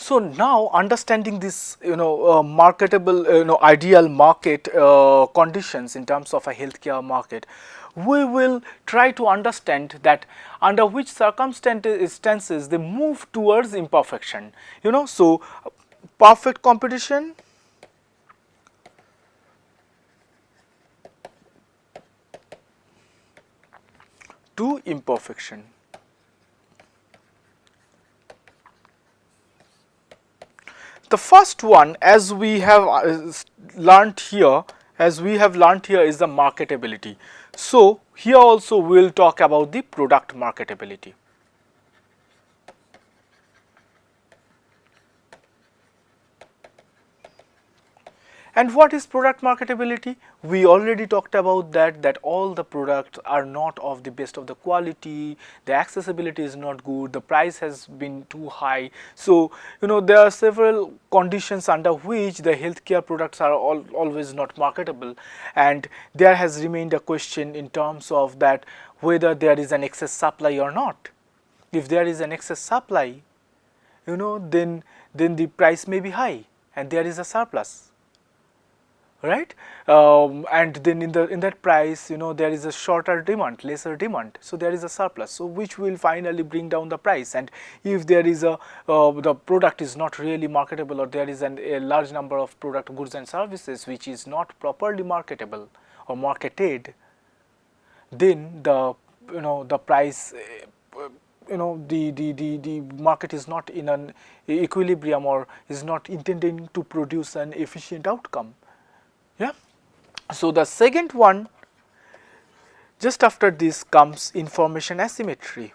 So now understanding this, marketable, ideal market conditions in terms of a healthcare market, we will try to understand that under which circumstances they move towards imperfection. So perfect competition to imperfection. The first one, as we have learnt here, is the marketability. So here also we will talk about the product marketability. And what is product marketability? We already talked about that all the products are not of the best of the quality, the accessibility is not good, the price has been too high. So there are several conditions under which the healthcare products are always not marketable, and there has remained a question in terms of that whether there is an excess supply or not. If there is an excess supply, then the price may be high and there is a surplus, right? And then in that price, there is a shorter demand, lesser demand, so there is a surplus, so which will finally bring down the price. And if there is a the product is not really marketable, or there is a large number of product, goods and services which is not properly marketable or marketed, then the price, the market is not in an equilibrium, or is not intending to produce an efficient outcome. Yeah. So the second one, just after this comes information asymmetry.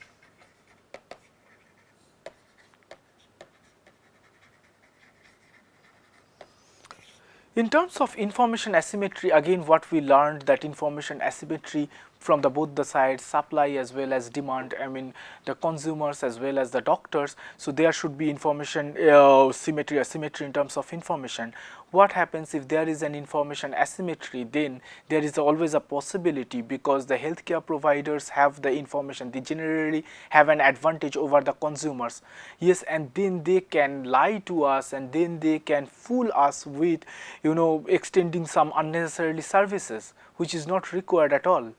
In terms of information asymmetry, again what we learned, that information asymmetry from both the sides, supply as well as demand, I mean the consumers as well as the doctors. So there should be information asymmetry in terms of information. What happens if there is an information asymmetry? Then there is always a possibility, because the healthcare providers have the information, they generally have an advantage over the consumers. Yes, and then they can lie to us, and then they can fool us with extending some unnecessarily services which is not required at all.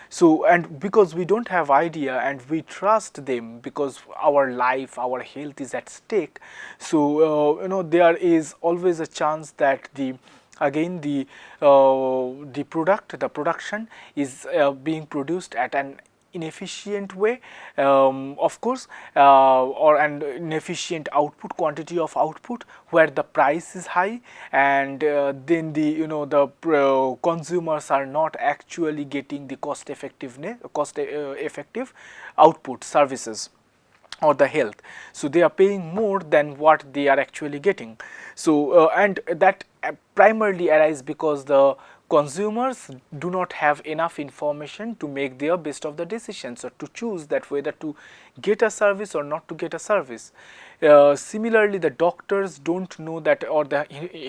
So, and because we don't have idea and we trust them, because our life, our health is at stake, so there is always a chance that the production is being produced at an inefficient way, of course, or an inefficient output, quantity of output, where the price is high, and then the consumers are not actually getting the cost effective output services or the health. So they are paying more than what they are actually getting. So and that primarily arises because the consumers do not have enough information to make their best of the decisions, or to choose that whether to get a service or not to get a service. Similarly, the doctors don't know that, or the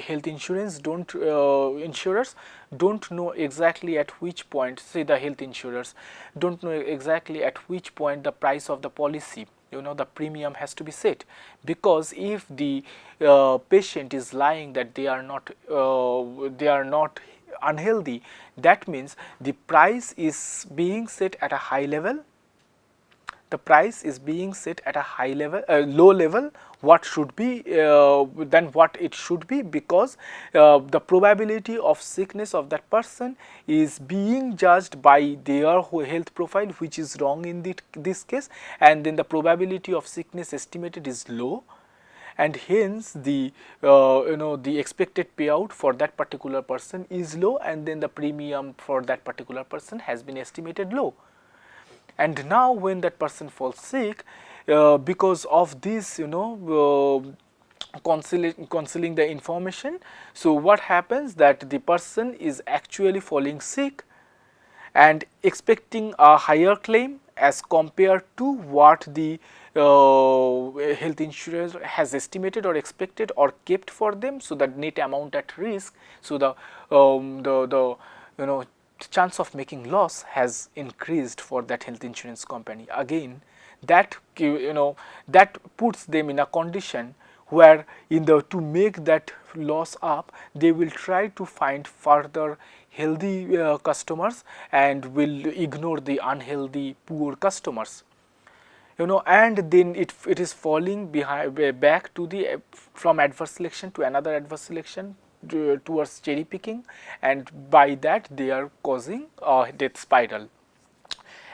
health insurers don't know exactly at which point, say the health insurers don't know exactly at which point the price of the policy, the premium has to be set. Because if the patient is lying that they are not unhealthy, that means the price is being set at a high level. The price is being set at a high level, low level, what should be than what it should be, because the probability of sickness of that person is being judged by their health profile, which is wrong in this case, and then the probability of sickness estimated is low, and hence the the expected payout for that particular person is low, and then the premium for that particular person has been estimated low. And now when that person falls sick, because of this concealing the information, so what happens, that the person is actually falling sick and expecting a higher claim as compared to what the health insurance has estimated or expected or kept for them. So the net amount at risk, so the chance of making loss has increased for that health insurance company. Again, that that puts them in a condition where in the to make that loss up, they will try to find further healthy customers and will ignore the unhealthy poor customers, and then it is falling behind back to the from adverse selection to another adverse selection towards cherry picking, and by that they are causing a death spiral.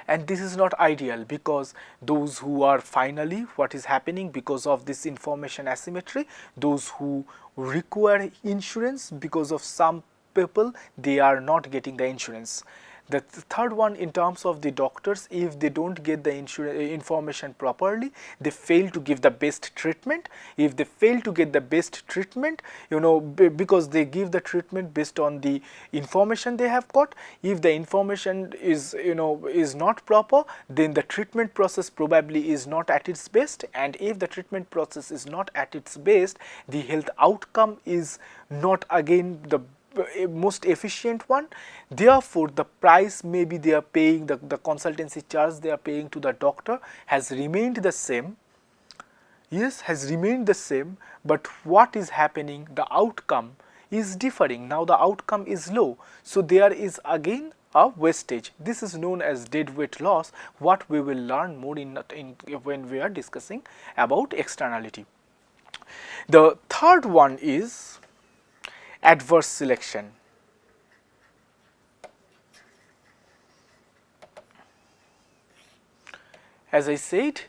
And this is not ideal, because those who are finally, what is happening because of this information asymmetry, those who require insurance, because of some people they are not getting the insurance. The third one, in terms of the doctors, if they don't get the information properly, they fail to give the best treatment. If they fail to get the best treatment, because they give the treatment based on the information they have got. If the information is is not proper, then the treatment process probably is not at its best, and if the treatment process is not at its best, the health outcome is not again the most efficient one. Therefore, the price maybe they are paying, the consultancy charge they are paying to the doctor has remained the same. Yes, has remained the same, but what is happening, the outcome is differing. Now the outcome is low, so there is again a wastage. This is known as dead weight loss, what we will learn more in when we are discussing about externality. The third one is adverse selection. As I said,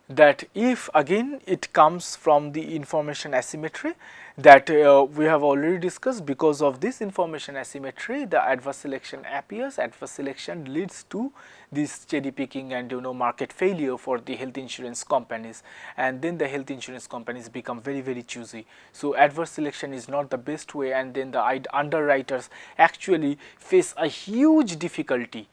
that if again it comes from the information asymmetry that we have already discussed, because of this information asymmetry the adverse selection appears. Adverse selection leads to this cherry picking and market failure for the health insurance companies, and then the health insurance companies become very choosy. So adverse selection is not the best way, and then the underwriters actually face a huge difficulty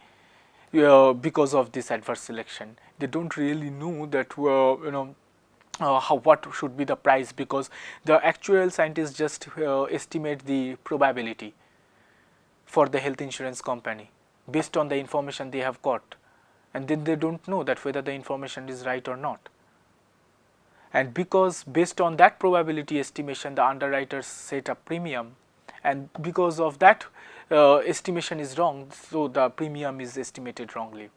because of this adverse selection. They don't really know that what should be the price, because the actual scientists just estimate the probability for the health insurance company based on the information they have got, and then they don't know that whether the information is right or not. And because based on that probability estimation the underwriters set a premium, and because of that estimation is wrong, so the premium is estimated wrongly.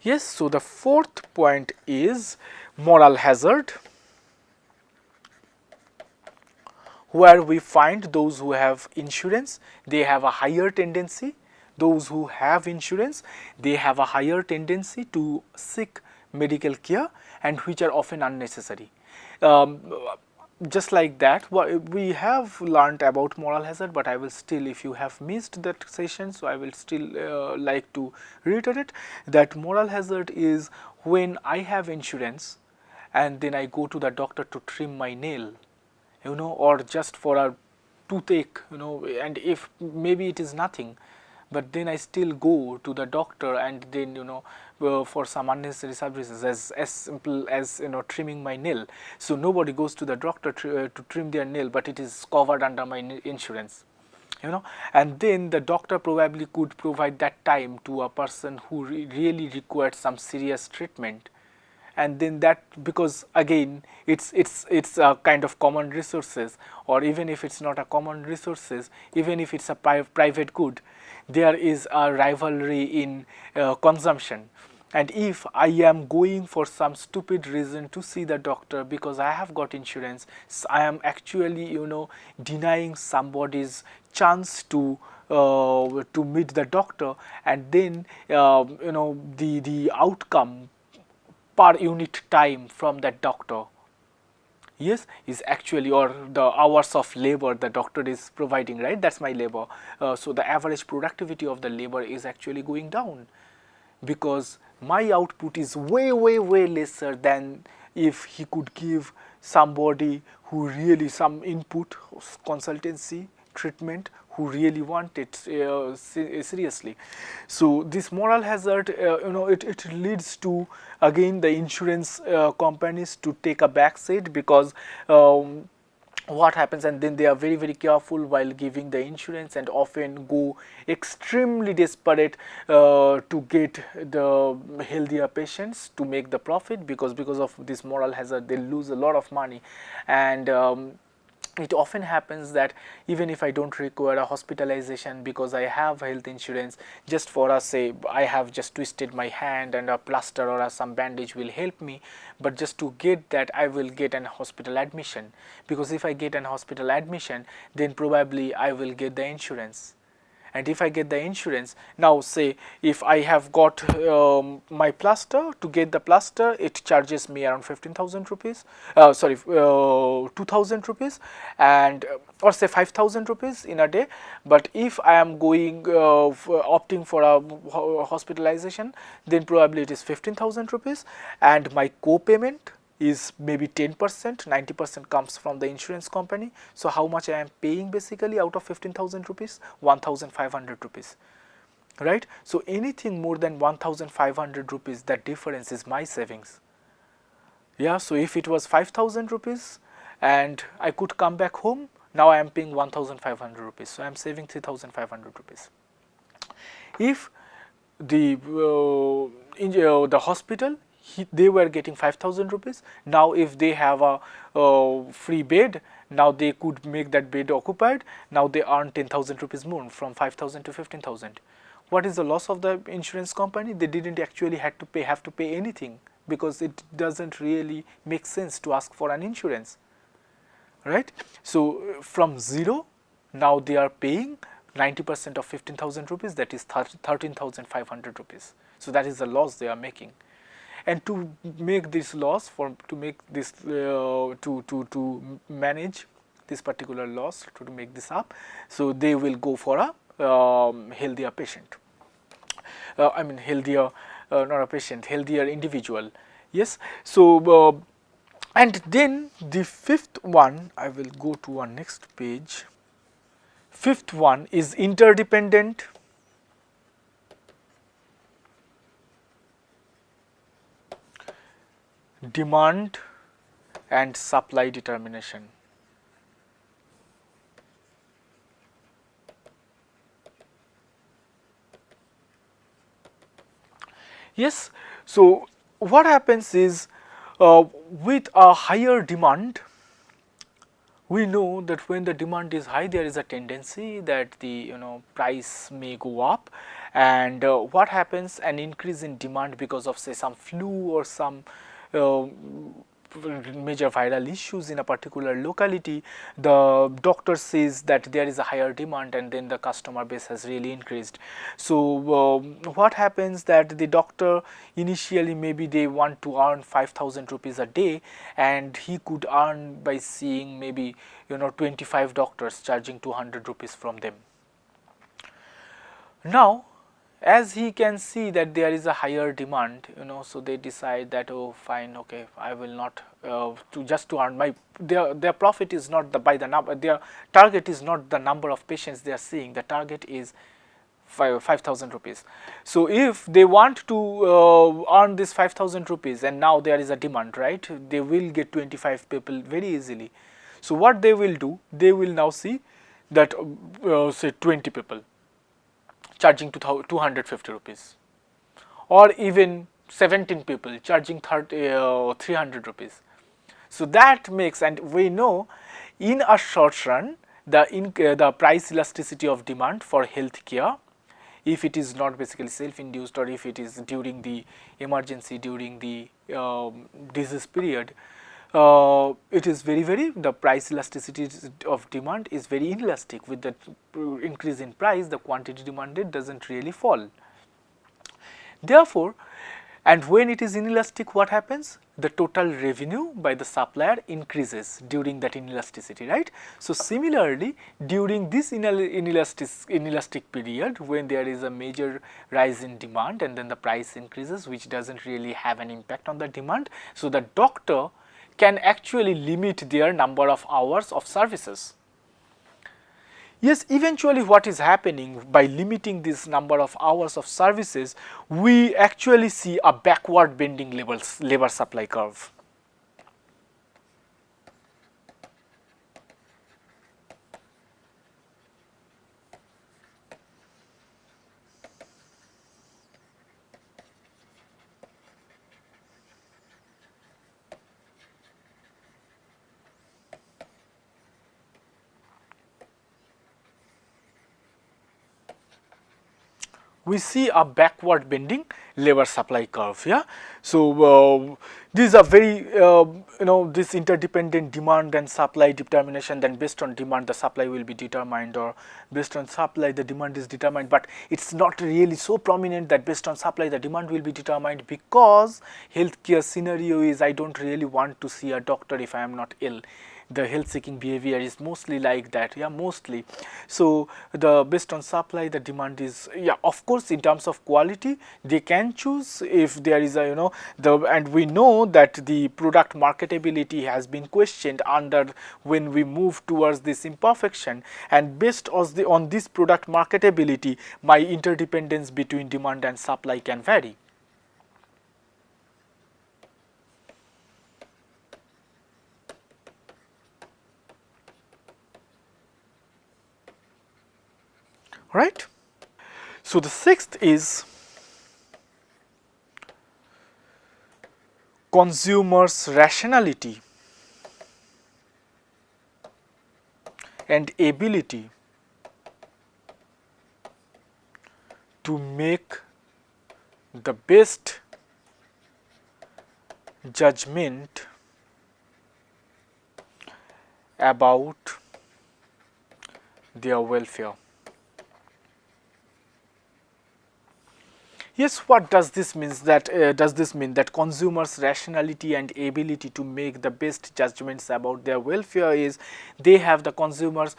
Yes, so the fourth point is moral hazard, where we find those who have insurance, they have a higher tendency, those who have insurance, they have a higher tendency to seek medical care, and which are often unnecessary. Just like that, we have learned about moral hazard, but I will still, if you have missed that session, so I will still like to reiterate that moral hazard is when I have insurance and then I go to the doctor to trim my nail, or just for a toothache, and if maybe it is nothing, but then I still go to the doctor, and then for some unnecessary services as simple as trimming my nail. So nobody goes to the doctor to trim their nail, but it is covered under my insurance, and then the doctor probably could provide that time to a person who really required some serious treatment. And then that, because again it's a kind of common resources, or even if it's not a common resources, even if it's a private good, there is a rivalry in consumption. And if I am going for some stupid reason to see the doctor because I have got insurance, I am actually denying somebody's chance to meet the doctor, and then the outcome per unit time from that doctor, yes, is actually, or the hours of labor the doctor is providing, right, that's my labor. So the average productivity of the labor is actually going down, because my output is way lesser than if he could give somebody who really some input, consultancy, treatment, who really want it seriously. So this moral hazard, it leads to again the insurance companies to take a back seat, because what happens, and then they are very very careful while giving the insurance and often go extremely desperate to get the healthier patients to make the profit, because of this moral hazard they lose a lot of money. And it often happens that even if I don't require a hospitalization because I have health insurance, just for us, say I have just twisted my hand and a plaster or some bandage will help me, but just to get that I will get an hospital admission, because if I get an hospital admission then probably I will get the insurance. And if I get the insurance, now say if I have got my plaster, to get the plaster it charges me around 15,000 rupees, 2,000 rupees, and or say 5,000 rupees in a day. But if I am going opting for a hospitalization, then probably it is 15,000 rupees, and my co-payment is maybe 10%, 90% comes from the insurance company. So how much I am paying basically out of 15,000 rupees? 1,500 rupees, right? So anything more than 1,500 rupees, that difference is my savings. Yeah, so if it was 5,000 rupees and I could come back home, now I am paying 1,500 rupees, so I am saving 3,500 rupees. If the hospital, they were getting 5,000 rupees. Now if they have a free bed, now they could make that bed occupied. Now they earn 10,000 rupees more, from 5,000 to 15,000. What is the loss of the insurance company? They didn't actually have to pay anything, because it doesn't really make sense to ask for an insurance, right? So from zero, now they are paying 90% of 15,000 rupees, that is 13,500 rupees. So that is the loss they are making. And to make this loss, to manage this particular loss, to make this up, so they will go for a healthier patient. I mean healthier, not a patient, healthier individual. Yes. So and then the fifth one, I will go to our next page. Fifth one is interdependent demand and supply determination. Yes. So what happens is, with a higher demand, we know that when the demand is high, there is a tendency that the price may go up. And what happens, an increase in demand because of say some flu or some major viral issues in a particular locality, the doctor says that there is a higher demand, and then the customer base has really increased. So what happens, that the doctor initially maybe they want to earn 5,000 rupees a day, and he could earn by seeing maybe 25 doctors charging 200 rupees from them. Now as he can see that there is a higher demand, so they decide that, oh fine, okay, I will not to earn my, their profit is not by the number, their target is not the number of patients they are seeing, the target is 5,000 rupees. So if they want to earn this 5,000 rupees, and now there is a demand, right, they will get 25 people very easily. So what they will do, they will now see that say 20 people charging 250 rupees, or even 17 people charging 300 rupees. So that makes, and we know in a short run the price elasticity of demand for healthcare, if it is not basically self-induced, or if it is during the emergency, during the disease period, it is very, the price elasticity of demand is very inelastic. With the increase in price, the quantity demanded doesn't really fall. Therefore, and when it is inelastic, what happens? The total revenue by the supplier increases during that inelasticity, right? So similarly, during this inelastic period, when there is a major rise in demand and then the price increases, which doesn't really have an impact on the demand, so the doctor can actually limit their number of hours of services. Yes, eventually what is happening, by limiting this number of hours of services, we actually see a backward bending labor supply curve. we see a backward bending labor supply curve. Yeah, so these are very this interdependent demand and supply determination. Then based on demand the supply will be determined, or based on supply the demand is determined, but it's not really so prominent that based on supply the demand will be determined, because healthcare scenario is I don't really want to see a doctor if I am not ill. The health seeking behavior is mostly like that. Yeah, mostly. So the based on supply the demand is, yeah, of course in terms of quality they can choose if there is a and we know that the product marketability has been questioned under when we move towards this imperfection, and based on this product marketability my interdependence between demand and supply can vary. Right. So the sixth is consumers' rationality and ability to make the best judgment about their welfare. Yes, what does this mean? Does this mean that consumers' rationality and ability to make the best judgments about their welfare is the consumers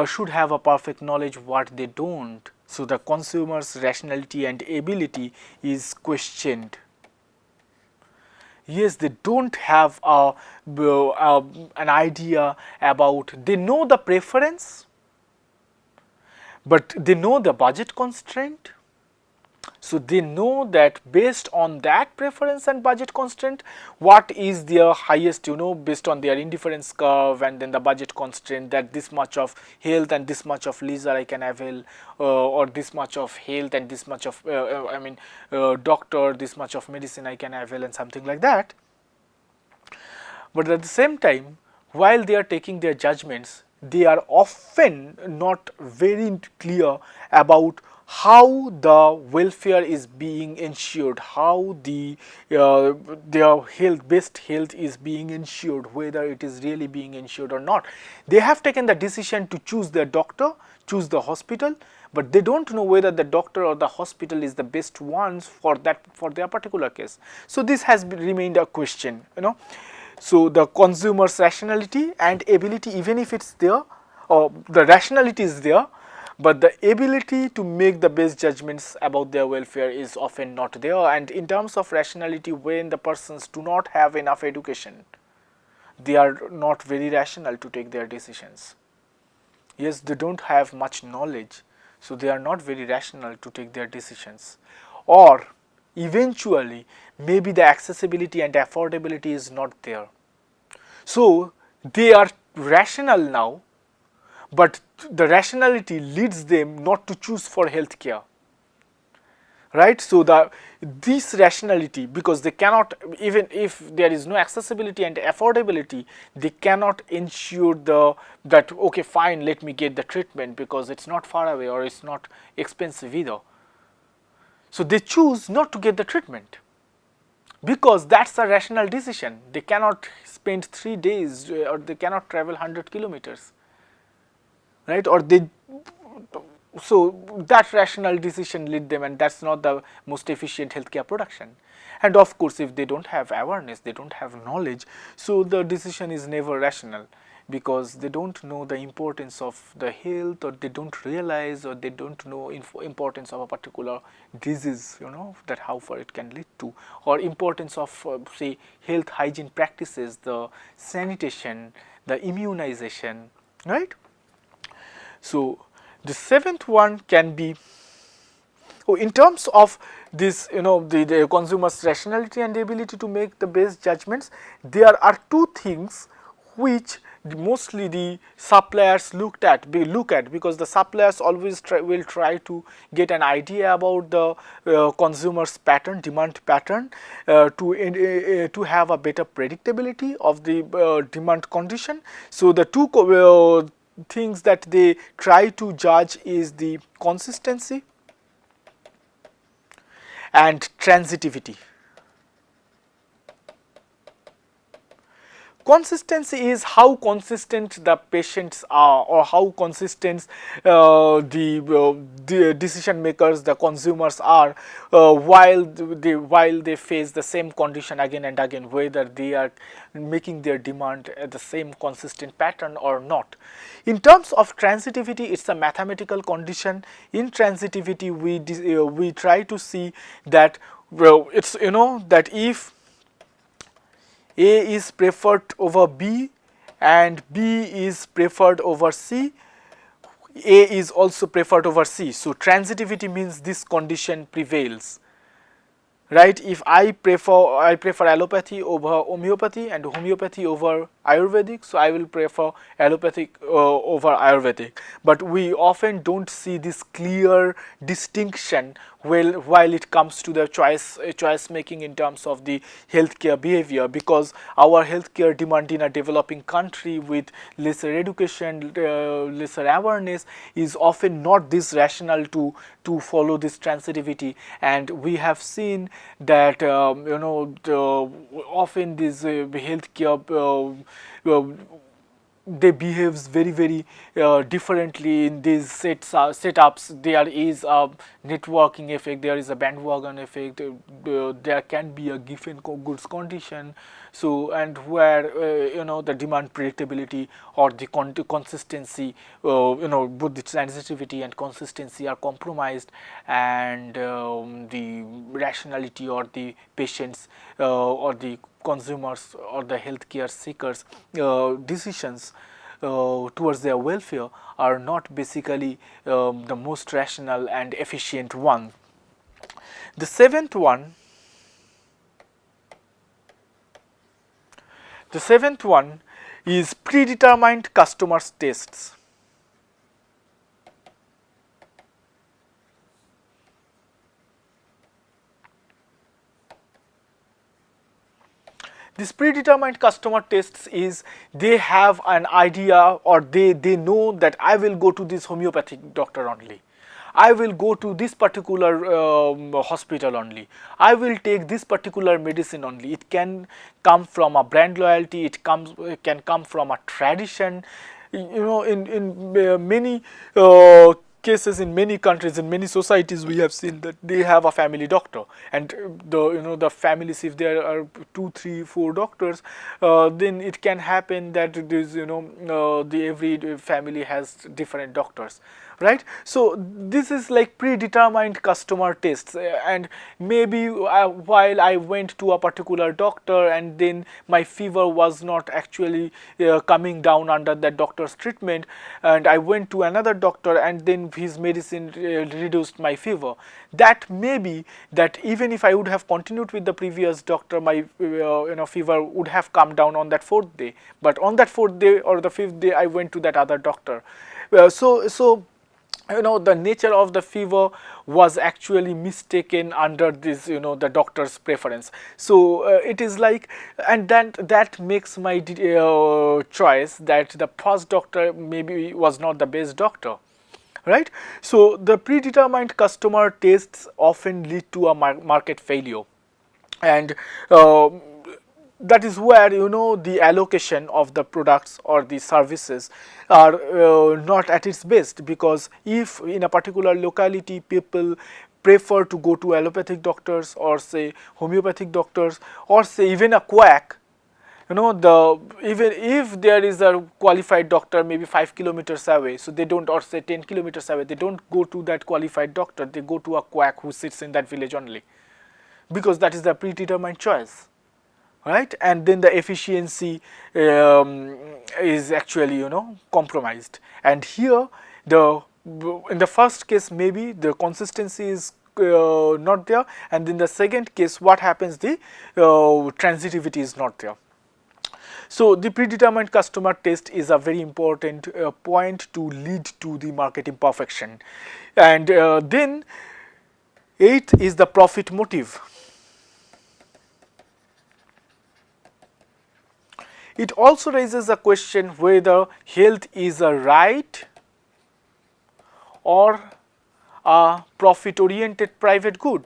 should have a perfect knowledge what they don't. So the consumers' rationality and ability is questioned. Yes, they don't have an idea about, they know the preference, but they know the budget constraint. So they know that based on that preference and budget constraint, what is their highest, based on their indifference curve and then the budget constraint, that this much of health and this much of leisure I can avail, or this much of health and this much of, doctor, this much of medicine I can avail, and something like that. But at the same time, while they are taking their judgments, they are often not very clear about how the welfare is being ensured, how their best health is being ensured, whether it is really being ensured or not. They have taken the decision to choose their doctor, choose the hospital, but they don't know whether the doctor or the hospital is the best ones for their particular case. So this has remained a question. So the consumer's rationality and ability, even if it's there, or the rationality is there, but the ability to make the best judgments about their welfare is often not there. And in terms of rationality, when the persons do not have enough education, they are not very rational to take their decisions. Yes, they don't have much knowledge, so they are not very rational to take their decisions. Or eventually, maybe the accessibility and affordability is not there. So they are rational now, but the rationality leads them not to choose for healthcare. Right? So this rationality, because they cannot, even if there is no accessibility and affordability, they cannot ensure that okay, fine, let me get the treatment because it's not far away or it's not expensive either. So they choose not to get the treatment, because that's a rational decision. They cannot spend 3 days or they cannot travel 100 kilometers, right? Or so that rational decision lead them, and that's not the most efficient healthcare production. And of course, if they don't have awareness, they don't have knowledge, so the decision is never rational, because they don't know the importance of the health, or they don't realize, or they don't know importance of a particular disease, that how far it can lead to, or importance of say health hygiene practices, the sanitation, the immunization, right? So the seventh one can be, in terms of this, the consumer's rationality and ability to make the best judgments, there are two things which mostly the suppliers look at, because the suppliers always will try to get an idea about the consumer's pattern, demand pattern, to have a better predictability of the demand condition. So the two things that they try to judge is the consistency and transitivity. Consistency is how consistent the patients are, or how consistent the decision makers, the consumers are, while they face the same condition again and again, whether they are making their demand at the same consistent pattern or not. In terms of transitivity, it's a mathematical condition. In transitivity, we try to see that, well, it's, that if A is preferred over B and B is preferred over C, A is also preferred over C. So transitivity means this condition prevails. Right? If I prefer allopathy over homeopathy and homeopathy over Ayurvedic, so I will prefer allopathic over Ayurvedic. But we often don't see this clear distinction while it comes to the choice making in terms of the healthcare behavior, because our healthcare demand in a developing country with lesser education, lesser awareness, is often not this rational to follow this transitivity. And we have seen that often this healthcare they behaves very differently in these setups. There is a networking effect, there is a bandwagon effect, there can be a given goods condition, so, and where the demand predictability or the consistency, both the transitivity and consistency are compromised, and the rationality or the patients or the consumers or the healthcare seekers decisions towards their welfare are not basically the most rational and efficient one. The seventh one is predetermined customers tastes. This predetermined customer tastes is, they have an idea, or they know that I will go to this homeopathic doctor only, I will go to this particular hospital only, I will take this particular medicine only. It can come from a brand loyalty, it can come from a tradition. In many cases, in many countries, in many societies, we have seen that they have a family doctor, and the families, if there are 2, 3, 4 doctors, then it can happen that this the every family has different doctors, right? So this is like predetermined customer tastes, and maybe while I went to a particular doctor and then my fever was not actually coming down under that doctor's treatment, and I went to another doctor and then his medicine reduced my fever. That may be that even if I would have continued with the previous doctor, my fever would have come down on that 4th day, but on that 4th day or the 5th day I went to that other doctor. So the nature of the fever was actually mistaken under this the doctor's preference. So it is like, and then that makes my choice that the first doctor maybe was not the best doctor, right? So the predetermined customer tastes often lead to a market failure, and that is where the allocation of the products or the services are not at its best, because if in a particular locality people prefer to go to allopathic doctors, or say homeopathic doctors, or say even a quack, even if there is a qualified doctor maybe 5 kilometers away, so they don't, or say 10 kilometers away, they don't go to that qualified doctor, they go to a quack who sits in that village only, because that is the predetermined choice, right? And then the efficiency is actually compromised. And here in the first case maybe the consistency is not there, and in the second case what happens, the transitivity is not there. So the predetermined customer taste is a very important point to lead to the market imperfection. And then 8th is the profit motive. It also raises a question whether health is a right or a profit-oriented private good.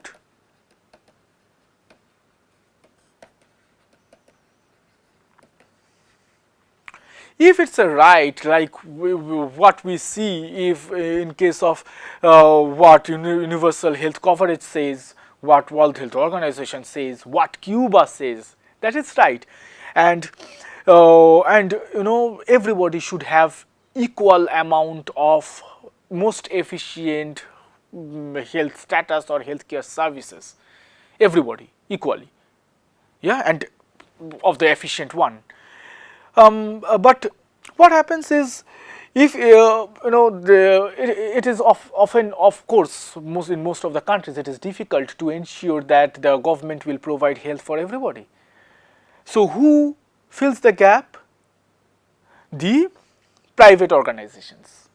If it's a right, like what we see if in case of what universal health coverage says, what World Health Organization says, what Cuba says, that is right. And everybody should have equal amount of most efficient health status or healthcare services, everybody equally, yeah, and of the efficient one. But what happens is, if it is often, of course, in most of the countries, it is difficult to ensure that the government will provide health for everybody. So who fills the gap? The private organizations.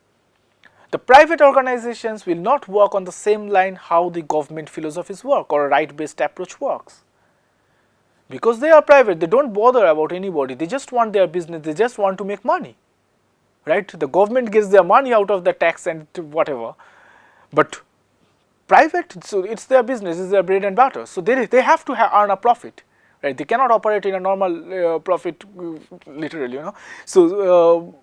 The private organizations will not work on the same line how the government philosophies work or a right-based approach works. Because they are private, they don't bother about anybody, they just want their business, they just want to make money, right? The government gets their money out of the tax and whatever, but private, so it's their business, it's their bread and butter, so they have to earn a profit, right? They cannot operate in a normal profit, literally, so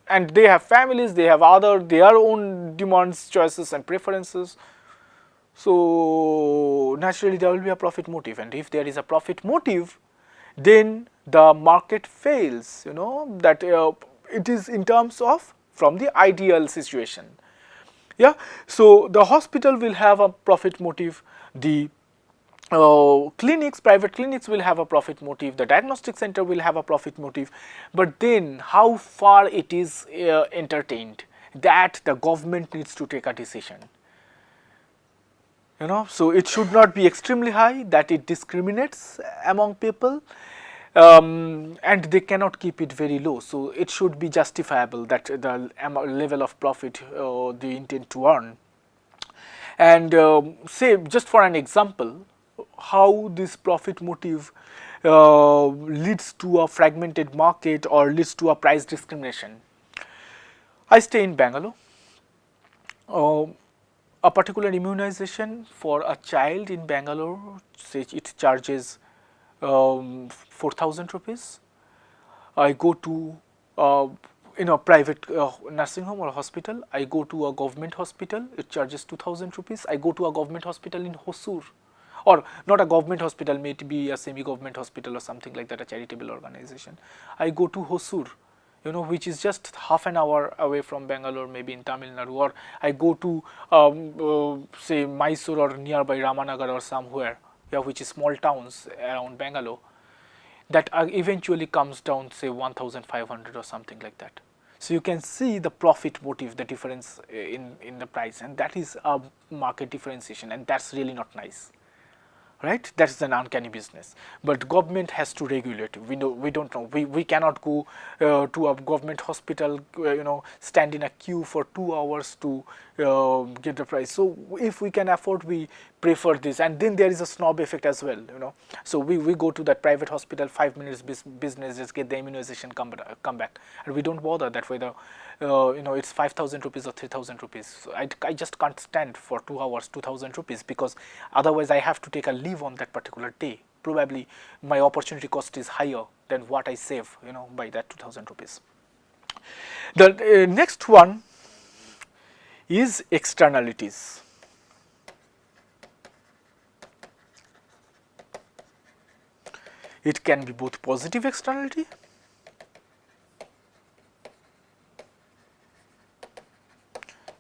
and they have families, they have their own demands, choices and preferences. So naturally there will be a profit motive, and if there is a profit motive, then the market fails, that it is in terms of from the ideal situation. Yeah, so the hospital will have a profit motive, the private clinics will have a profit motive, the diagnostic center will have a profit motive, but then how far it is entertained, that the government needs to take a decision. So it should not be extremely high that it discriminates among people, and they cannot keep it very low. So it should be justifiable, that the level of profit they intend to earn. And say, just for an example, how this profit motive leads to a fragmented market or leads to a price discrimination. I stay in Bangalore. A particular immunization for a child in Bangalore, say it charges 4,000 rupees. I go to in a private nursing home or hospital. I go to a government hospital, it charges 2,000 rupees. I go to a government hospital in Hosur, or not a government hospital, may it be a semi-government hospital or something like that, a charitable organization. I go to Hosur, which is just half an hour away from Bangalore, maybe in Tamil Nadu, or I go to say Mysore or nearby Ramanagar or somewhere, yeah, which is small towns around Bangalore, that eventually comes down, say 1,500 or something like that. So you can see the profit motive, the difference in the price, and that is a market differentiation, and that's really not nice. Right, that's an uncanny business. But government has to regulate. We don't know. We cannot go to a government hospital, stand in a queue for 2 hours to get the price. So if we can afford, we prefer this. And then there is a snob effect as well. So we go to that private hospital, 5 minutes business, just get the immunization, come back, and we don't bother that whether it's 5,000 rupees or 3,000 rupees. So I just can't stand for 2 hours 2,000 rupees, because otherwise I have to take a leave on that particular day. Probably my opportunity cost is higher than what I save, by that 2,000 rupees. The next one is externalities. It can be both positive externality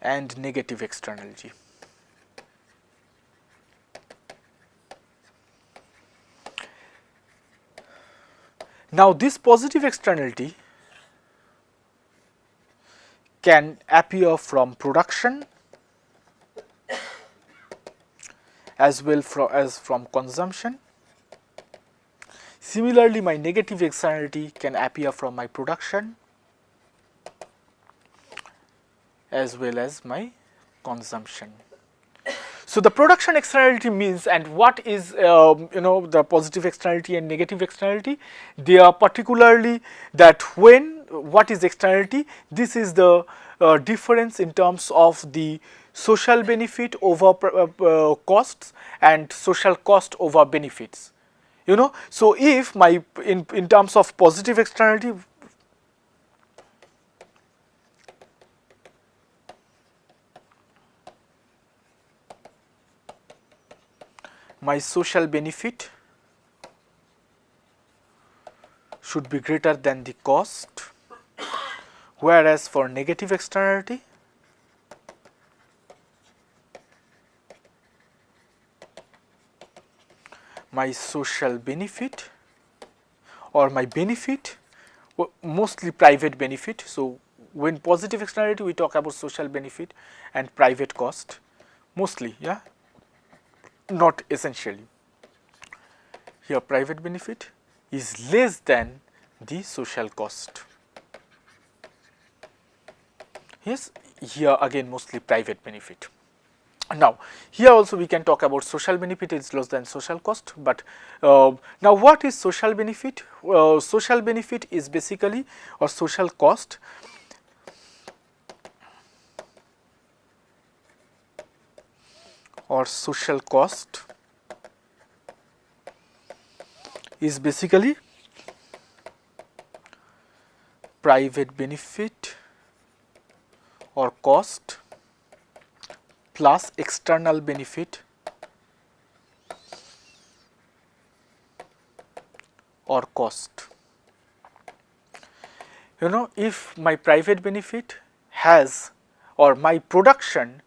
and negative externality. Now this positive externality can appear from production as well as from consumption. Similarly, my negative externality can appear from my production as well as my consumption. So the production externality means, and what is the positive externality and negative externality? They are particularly that what is externality? This is the difference in terms of the social benefit over costs and social cost over benefits. So if in terms of positive externality, my social benefit should be greater than the cost, whereas for negative externality, my social benefit or my benefit, mostly private benefit. So, when positive externality we talk about social benefit and private cost mostly, yeah, not essentially. Here private benefit is less than the social cost. Yes, here again mostly private benefit. Now, here also we can talk about social benefit is less than social cost, but now what is social benefit? Social benefit is basically, or social cost is basically private benefit or cost plus external benefit or cost. You know, if my private benefit has, or my production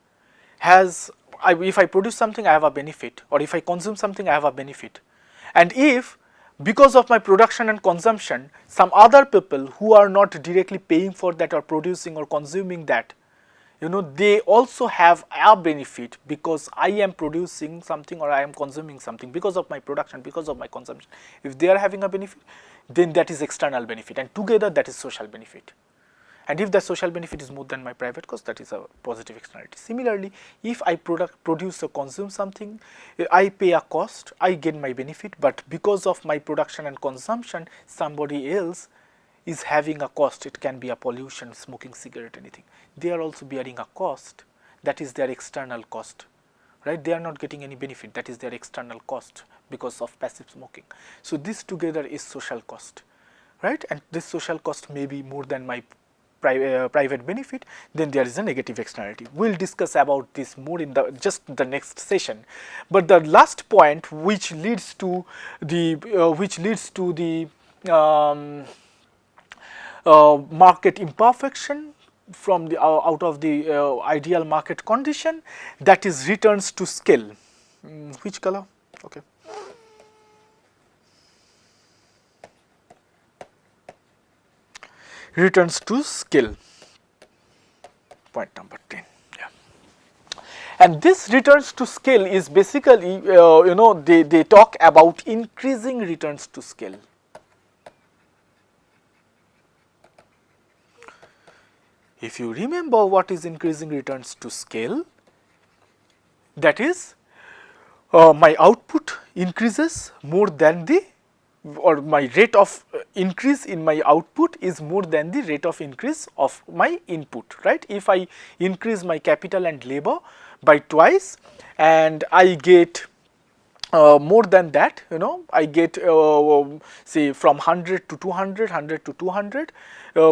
has, if I produce something I have a benefit, or if I consume something I have a benefit, and if because of my production and consumption some other people who are not directly paying for that or producing or consuming that, you know, they also have a benefit because I am producing something or I am consuming something because of my production, because of my consumption. If they are having a benefit, then that is external benefit, and together that is social benefit. And if the social benefit is more than my private cost, that is a positive externality. Similarly, if I produce or consume something, I pay a cost, I gain my benefit, but because of my production and consumption, somebody else is having a cost. It can be a pollution, smoking cigarette, anything. They are also bearing a cost. That is their external cost, right? They are not getting any benefit. That is their external cost because of passive smoking. So this together is social cost, right? And this social cost may be more than my private benefit. Then there is a negative externality. We'll discuss about this more in the the next session. But the last point, which leads to the market imperfection from the out of the ideal market condition, that is returns to scale. Which color? Okay. Returns to scale. Point number 10. Yeah. And this returns to scale is basically, you know, they talk about increasing returns to scale. If you remember what is increasing returns to scale, that is my output increases more than the, or my rate of increase in my output is more than the rate of increase of my input, right? If I increase my capital and labor by twice and I get more than that, you know, I get say from 100 to 200, 100 to 200,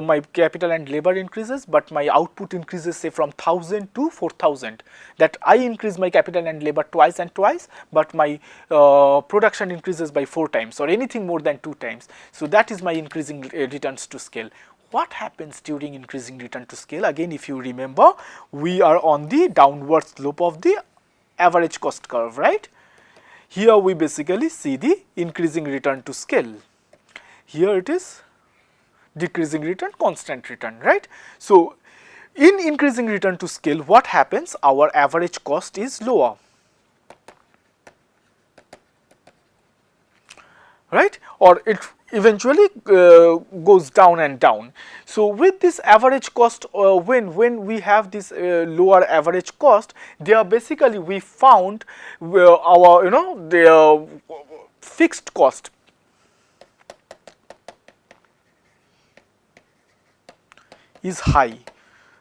my capital and labor increases, but my output increases say from 1000 to 4000. That I increase my capital and labor twice and twice, but my production increases by 4 times or anything more than 2 times. So that is my increasing returns to scale. What happens during increasing return to scale? Again, if you remember, we are on the downward slope of the average cost curve, right? Here we basically see the increasing return to scale. Here it is decreasing return, constant return, right? So in increasing return to scale, what happens? Our average cost is lower, right? Or it eventually goes down and down. So with this average cost, when we have this lower average cost, there basically we found our, you know, the fixed cost is high,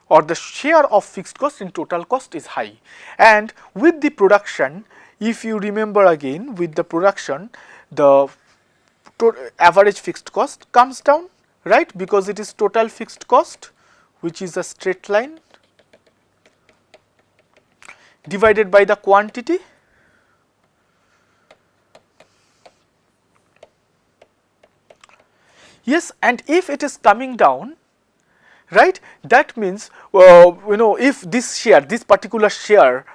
or the share of fixed cost in total cost is high. And with the production, if you remember again, with the production, the average fixed cost comes down, right? Because it is total fixed cost, which is a straight line, divided by the quantity, Yes, and if it is coming down, right, that means if this particular share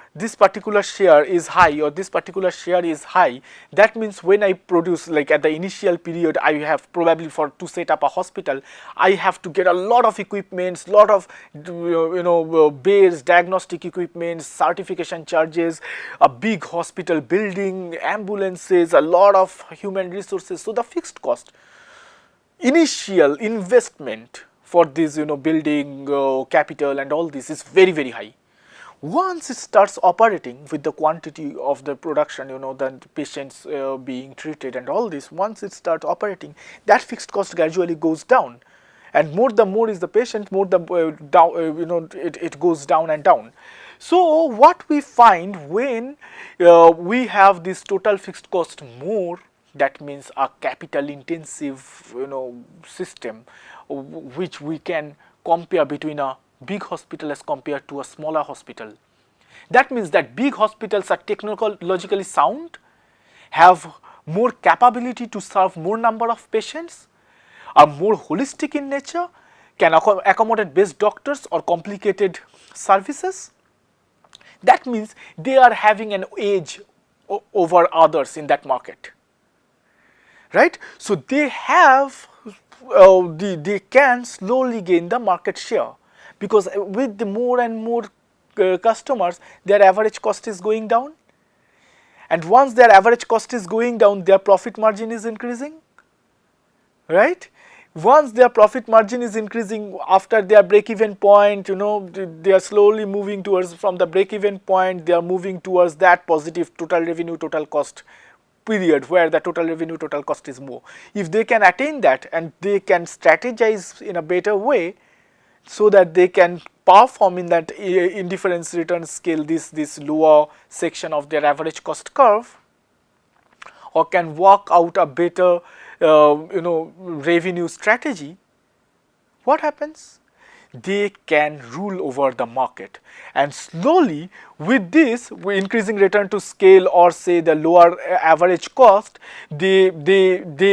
is high, or this particular share is high, that means when I produce, like at the initial period, I have probably to set up a hospital, I have to get a lot of equipments, lot of beds, diagnostic equipments, certification charges, a big hospital building, ambulances, a lot of human resources. So the fixed cost, initial investment for this building capital and all this is very, very high. Once it starts operating with the quantity of the production, the patients being treated and all this, once it starts operating, that fixed cost gradually goes down, and the more is the patient, more the down, it goes down and down. So what we find when we have this total fixed cost more, that means a capital intensive system, which we can compare between a big hospital as compared to a smaller hospital. That means that big hospitals are technologically sound, have more capability to serve more number of patients, are more holistic in nature, can accommodate best doctors or complicated services. That means they are having an edge over others in that market, right? So they have they can slowly gain the market share, because with the more and more customers, their average cost is going down, and once their average cost is going down, their profit margin is increasing, right? Once their profit margin is increasing after their break-even point, they are slowly moving towards, from the break-even point, they are moving towards that positive total revenue, total cost period, where the total revenue, total cost is more. If they can attain that, and they can strategize in a better way, so that they can perform in that indifference return scale, this lower section of their average cost curve, or can work out a better revenue strategy, what happens? They can rule over the market, and slowly with this increasing return to scale, or say the lower average cost, they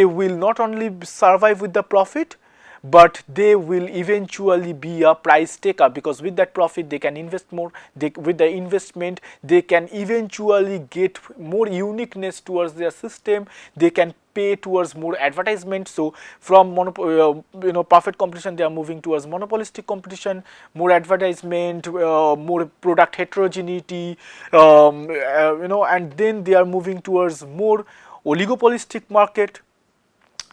will not only survive with the profit, but they will eventually be a price taker, because with that profit they can invest more. With the investment, they can eventually get more uniqueness towards their system, they can pay towards more advertisement. So from perfect competition, they are moving towards monopolistic competition, more advertisement, more product heterogeneity, and then they are moving towards more oligopolistic market.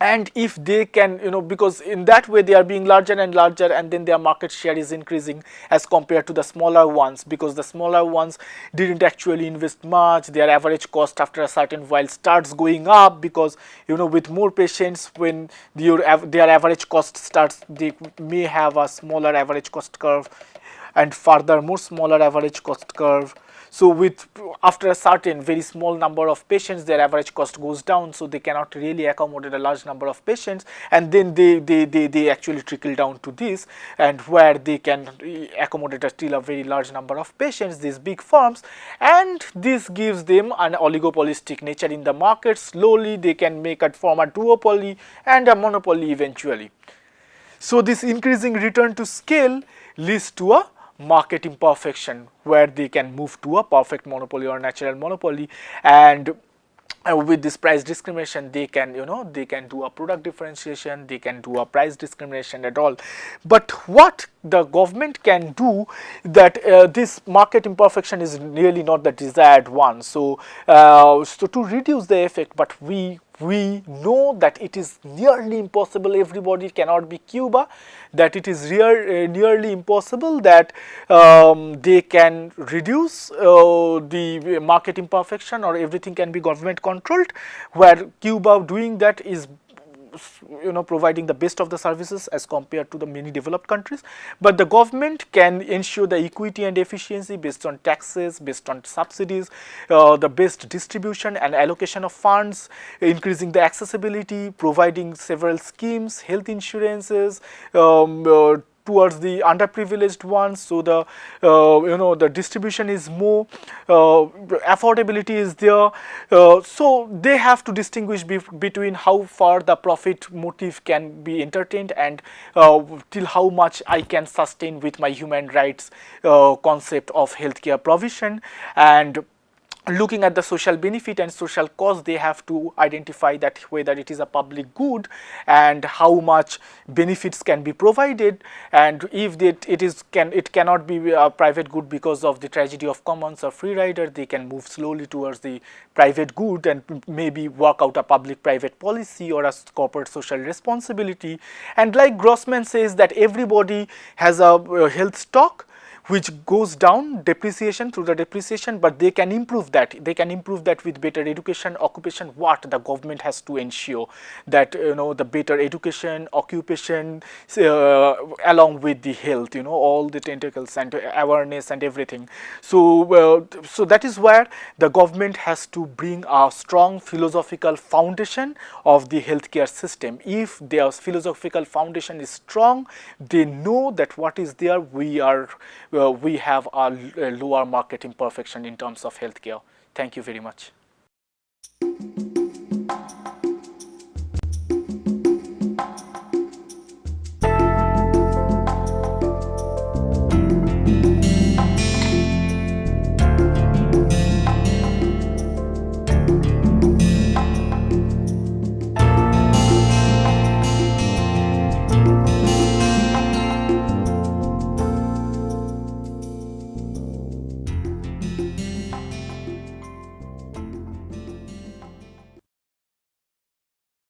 And if they can, because in that way they are being larger and larger, and then their market share is increasing as compared to the smaller ones, because the smaller ones didn't actually invest much. Their average cost after a certain while starts going up, because with more patients, when their average cost starts, they may have a smaller average cost curve, and furthermore smaller average cost curve. So with after a certain very small number of patients, their average cost goes down, so they cannot really accommodate a large number of patients, and then they actually trickle down to this, and where they can accommodate still a very large number of patients, these big firms, and this gives them an oligopolistic nature in the market. Slowly they can form a duopoly and a monopoly eventually. So this increasing return to scale leads to a market imperfection, where they can move to a perfect monopoly or natural monopoly, and with this price discrimination, they can they can do a product differentiation, they can do a price discrimination at all. But what the government can do, that this market imperfection is really not the desired one. So so to reduce the effect, but we know that it is nearly impossible, everybody cannot be Cuba, that it is nearly impossible that they can reduce the market imperfection, or everything can be government controlled, where Cuba doing that is providing the best of the services as compared to the many developed countries. But the government can ensure the equity and efficiency based on taxes, based on subsidies, the best distribution and allocation of funds, increasing the accessibility, providing several schemes, health insurances, towards the underprivileged ones, so the the distribution is more, affordability is there, so they have to distinguish between how far the profit motive can be entertained and till how much I can sustain with my human rights concept of healthcare provision. And looking at the social benefit and social cost, they have to identify that whether it is a public good and how much benefits can be provided, and if it cannot be a private good because of the tragedy of commons or free rider, they can move slowly towards the private good and maybe work out a public private policy or a corporate social responsibility. And like Grossman says that everybody has a health stock which goes down depreciation through the depreciation, but they can improve that. They can improve that with better education, occupation. What the government has to ensure that the better education, occupation, along with the health, all the tentacles and awareness and everything. So so that is where the government has to bring a strong philosophical foundation of the healthcare system. If their philosophical foundation is strong, they know that what is there, we have a lower market imperfection in terms of healthcare. Thank you very much.